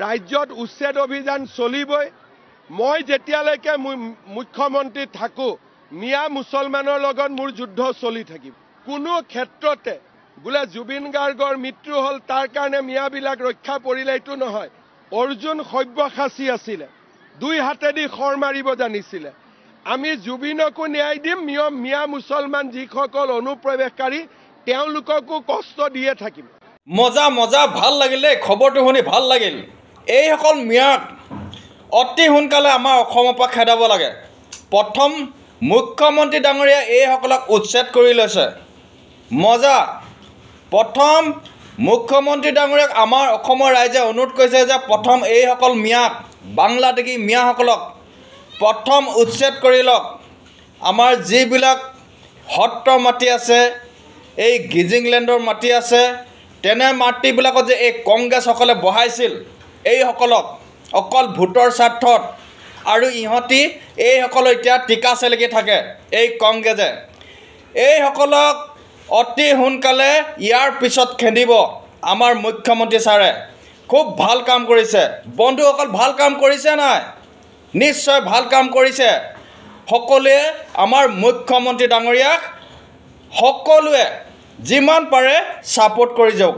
ৰাজ্যত উচ্ছেদ অভিযান চলিবই। মই যেতিয়ালৈকে মুখ্যমন্ত্ৰী থাকোঁ মিয়া মুছলমানৰ লগত মোৰ যুদ্ধ চলি থাকিব। কোনো ক্ষেত্ৰতে বোলে জুবিন গাৰ্গৰ মৃত্যু হ'ল তাৰ কাৰণে মিয়াবিলাক ৰক্ষা পৰিলে এইটো নহয়। অৰ্জুন সব্যসাচী আছিলে, দুই হাতেদি খৰ মাৰিব জানিছিলে। আমি জুবিনকো ন্যায় দিম, মিয়া মুছলমান যিসকল অনুপ্ৰৱেশকাৰী তেওঁলোককো কষ্ট দিয়ে থাকিম। মজা মজা, ভাল লাগিলে খবৰটো শুনি ভাল লাগিল। এইসকল মিয়াক অতি সোনকালে আমাৰ অসমৰ পৰা খেদাব লাগে। প্ৰথম মুখ্যমন্ত্ৰী ডাঙৰীয়া এইসকলক উচ্ছেদ কৰি লৈছে। মজা। প্ৰথম মুখ্যমন্ত্ৰী ডাঙৰীয়াক আমাৰ অসমৰ ৰাইজে অনুৰোধ কৰিছে যে প্ৰথম এইসকল মিয়াক, বাংলাদেশী মিয়াসকলক প্ৰথম উচ্ছেদ কৰি লওক। আমাৰ যিবিলাক সত্ৰ মাটি আছে, এই গিজিংলেণ্ডৰ মাটি আছে, তেনে মাটিবিলাকত যে এই কংগ্ৰেছসকলে বহাইছিল এইসকলক অকল ভোটৰ স্বাৰ্থত, আৰু ইহঁতি এইসকল এতিয়া টিকা চেলেকি থাকে এই কংগ্ৰেছে। এইসকলক অতি সোনকালে ইয়াৰ পিছত খেদিব আমাৰ মুখ্যমন্ত্ৰী ছাৰে। খুব ভাল কাম কৰিছে বন্ধুসকল, ভাল কাম কৰিছে নাই? নিশ্চয় ভাল কাম কৰিছে। সকলোৱে আমাৰ মুখ্যমন্ত্ৰী ডাঙৰীয়াক সকলোৱে যিমান পাৰে ছাপোৰ্ট কৰি যাওক।